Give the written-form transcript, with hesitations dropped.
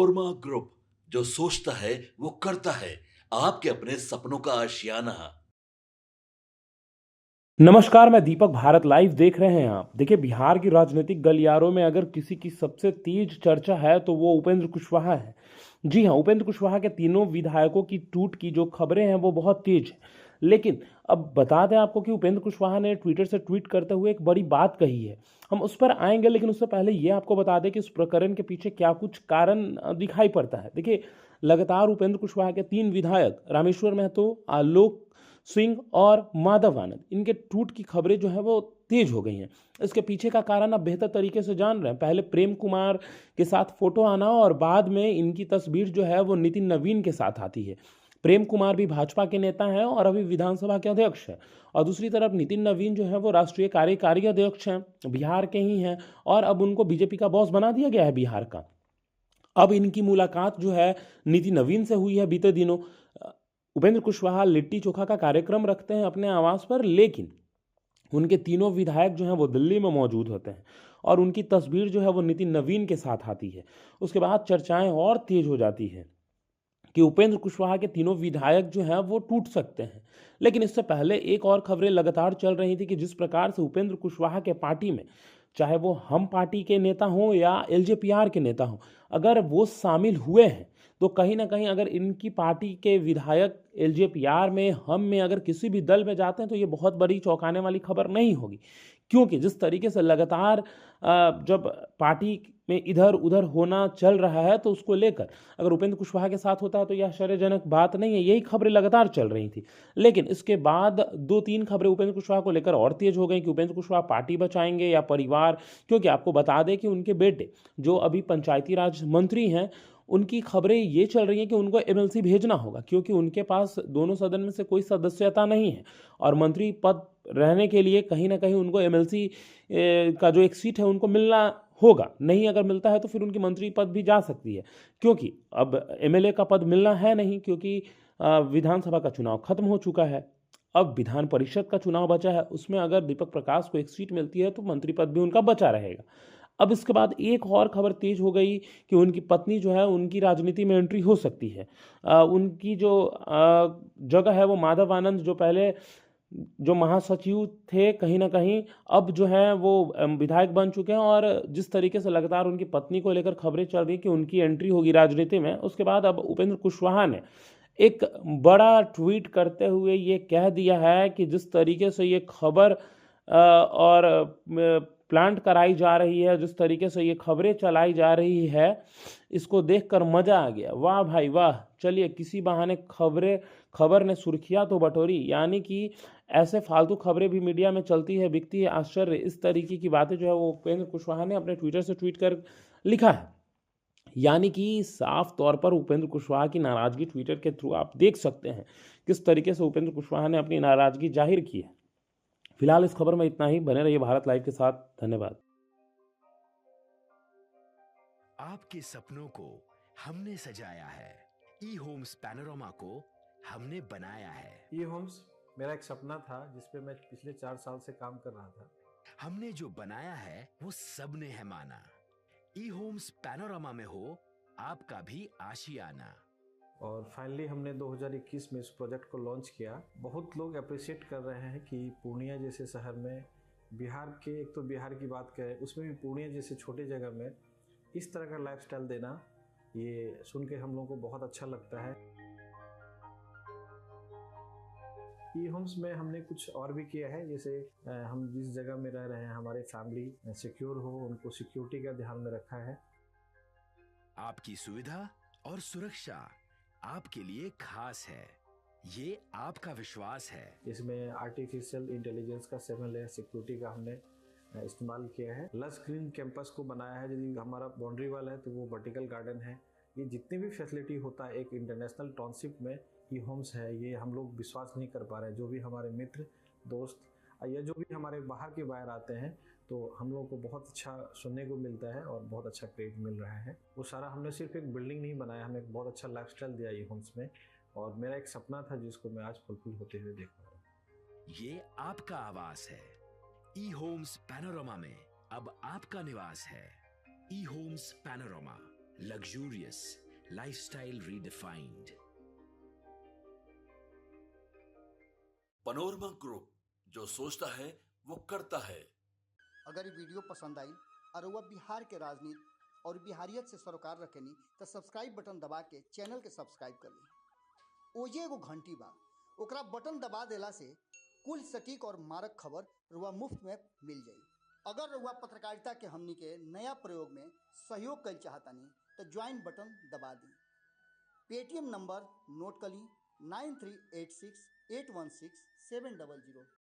नोरमा group, जो सोचता है वो करता है। आपके अपने सपनों का आशियाना। नमस्कार, मैं दीपक। भारत लाइव देख रहे हैं आप। देखिए, बिहार की राजनीतिक गलियारों में अगर किसी की सबसे तेज चर्चा है तो वो उपेंद्र कुशवाहा है। जी हाँ, उपेंद्र कुशवाहा के तीनों विधायकों की टूट की जो खबरें हैं वो बहुत तेज हैं। लेकिन अब बता दें आपको कि उपेंद्र कुशवाहा ने ट्विटर से ट्वीट करते हुए एक बड़ी बात कही है। हम उस पर आएंगे, लेकिन उससे पहले ये आपको बता दें कि उस प्रकरण के पीछे क्या कुछ कारण दिखाई पड़ता है। देखिए, लगातार उपेंद्र कुशवाहा के तीन विधायक रामेश्वर महतो, आलोक सिंह और माधव आनंद, इनके टूट की खबरें जो है वो तेज हो गई हैं। इसके पीछे का कारण आप बेहतर तरीके से जान रहे हैं। पहले प्रेम कुमार के साथ फोटो आना और बाद में इनकी तस्वीर जो है वो नितिन नवीन के साथ आती है। प्रेम कुमार भी भाजपा के नेता हैं और अभी विधानसभा के अध्यक्ष हैं। और दूसरी तरफ नितिन नवीन जो है वो राष्ट्रीय कार्यकारी अध्यक्ष हैं, बिहार के ही हैं। और अब उनको बीजेपी का बॉस बना दिया गया है बिहार का। अब इनकी मुलाकात जो है नीति नवीन से हुई है बीते दिनों। उपेंद्र कुशवाहा लिट्टी चोखा का कार्यक्रम रखते हैं अपने आवास पर, लेकिन उनके तीनों विधायक जो हैं वो दिल्ली में मौजूद होते हैं और उनकी तस्वीर जो है वो नितिन नवीन के साथ आती है। उसके बाद चर्चाएं और तेज हो जाती है कि उपेंद्र कुशवाहा के तीनों विधायक जो हैं वो टूट सकते हैं। लेकिन इससे पहले एक और खबरें लगातार चल रही थी कि जिस प्रकार से उपेंद्र कुशवाहा के पार्टी में, चाहे वो हम पार्टी के नेता हों या एलजेपीआर के नेता हों, अगर वो शामिल हुए हैं तो कहीं ना कहीं अगर इनकी पार्टी के विधायक एलजेपीआर में, हम में, अगर किसी भी दल में जाते हैं तो ये बहुत बड़ी चौंकाने वाली खबर नहीं होगी। क्योंकि जिस तरीके से लगातार जब पार्टी में इधर उधर होना चल रहा है तो उसको लेकर अगर उपेंद्र कुशवाहा के साथ होता है तो यह आश्चर्यजनक बात नहीं है। यही खबरें लगातार चल रही थी। लेकिन इसके बाद दो तीन खबरें उपेंद्र कुशवाहा को लेकर और तेज हो गई कि उपेंद्र कुशवाहा पार्टी बचाएंगे या परिवार। क्योंकि आपको बता दें कि उनके बेटे जो अभी पंचायती राज मंत्री हैं, उनकी खबरें ये चल रही हैं कि उनको एमएलसी भेजना होगा, क्योंकि उनके पास दोनों सदन में से कोई सदस्यता नहीं है। और मंत्री पद रहने के लिए कहीं ना कहीं उनको एमएलसी का जो एक सीट है उनको मिलना होगा। नहीं अगर मिलता है तो फिर उनकी मंत्री पद भी जा सकती है। क्योंकि अब एमएलए का पद मिलना है नहीं, क्योंकि विधानसभा का चुनाव खत्म हो चुका है। अब विधान परिषद का चुनाव बचा है, उसमें अगर दीपक प्रकाश को एक सीट मिलती है तो मंत्री पद भी उनका बचा रहेगा। अब इसके बाद एक और खबर तेज हो गई कि उनकी पत्नी जो है उनकी राजनीति में एंट्री हो सकती है। उनकी जो जगह है वो माधव आनंद, जो पहले जो महासचिव थे, कहीं ना कहीं अब जो है वो विधायक बन चुके हैं। और जिस तरीके से लगातार उनकी पत्नी को लेकर खबरें चल रही कि उनकी एंट्री होगी राजनीति में, उसके बाद अब उपेंद्र कुशवाहा ने एक बड़ा ट्वीट करते हुए ये कह दिया है कि जिस तरीके से ये खबर और प्लांट कराई जा रही है, जिस तरीके से ये खबरें चलाई जा रही है, इसको देखकर मजा आ गया। वाह भाई वाह। चलिए, किसी बहाने खबर ने सुर्खियां तो बटोरी। यानी कि ऐसे फालतू खबरें भी मीडिया में चलती है, बिकती है। आश्चर्य, इस तरीके की बातें जो है वो उपेंद्र कुशवाहा ने अपने ट्विटर से ट्वीट कर लिखा है। यानी कि साफ तौर पर उपेंद्र कुशवाहा की नाराजगी ट्विटर के थ्रू आप देख सकते हैं किस तरीके से उपेंद्र कुशवाहा ने अपनी नाराजगी जाहिर की है। फिलहाल इस खबर में इतना ही। बने रहिए भारत लाइव के साथ। धन्यवाद। आपके सपनों को हमने सजाया है। ई होम्स पैनोरामा को हमने बनाया है। ई होम्स मेरा एक सपना था जिस पे मैं पिछले 4 साल से काम कर रहा था। हमने जो बनाया है वो सबने है माना। ई होम्स पैनोरामा में हो आपका भी आशियाना। और फाइनली हमने 2021 में इस प्रोजेक्ट को लॉन्च किया। बहुत लोग अप्रिशिएट कर रहे हैं कि पूर्णिया जैसे शहर में, बिहार के, एक तो बिहार की बात करें उसमें भी पूर्णिया जैसे छोटे जगह में इस तरह का लाइफस्टाइल देना, ये सुन के हम लोगों को बहुत अच्छा लगता है। ई होम्स में हमने कुछ और भी किया है, जैसे हम जिस जगह में रह रहे हैं हमारे फैमिली सिक्योर हो, उनको सिक्योरिटी का ध्यान में रखा है। आपकी सुविधा और सुरक्षा आपके लिए खास है, ये आपका विश्वास है। इसमें आर्टिफिशियल इंटेलिजेंस का 7 लेयर सिक्योरिटी का हमने इस्तेमाल किया है। लस ग्रीन कैंपस को बनाया है। यदि हमारा बाउंड्री वाल है तो वो वर्टिकल गार्डन है। ये जितनी भी फैसिलिटी होता है एक इंटरनेशनल टाउनशिप में, ई होम्स है, ये हम लोग विश्वास नहीं कर पा रहे हैं। जो भी हमारे मित्र, दोस्त या जो भी हमारे बाहर के बाहर आते हैं तो हम लोगों को बहुत अच्छा सुनने को मिलता है और बहुत अच्छा क्रेडिट मिल रहा है। वो सारा हमने सिर्फ एक बिल्डिंग नहीं बनाया, हमें एक बहुत अच्छा लाइफस्टाइल दिया ई होम्स में। और मेरा एक सपना था जिसको मैं आज फुलफिल होते हुए देख रहा हूँ। ये आपका आवास है। ई होम्स पैनोरामा में अब आपका निवास है। E homes Panorama, Luxurious lifestyle redefined. Panorama group, जो सोचता है वो करता है। अगर ये वीडियो पसंद आई और वह बिहार के राजनीति और बिहारियत से सरोकार रखेनी तो सब्सक्राइब बटन दबा के चैनल के सब्सक्राइब कर ली। ओजे एगो घंटी बा, ओकरा बटन दबा देला से कुल सटीक और मारक खबर रुआ मुफ्त में मिल जाई। अगर रुआ पत्रकारिता के हमनी के नया प्रयोग में सहयोग कर चाहतानी तो ज्वाइन बटन दबा दी। पेटीएम नंबर नोट कर ली 9386816700।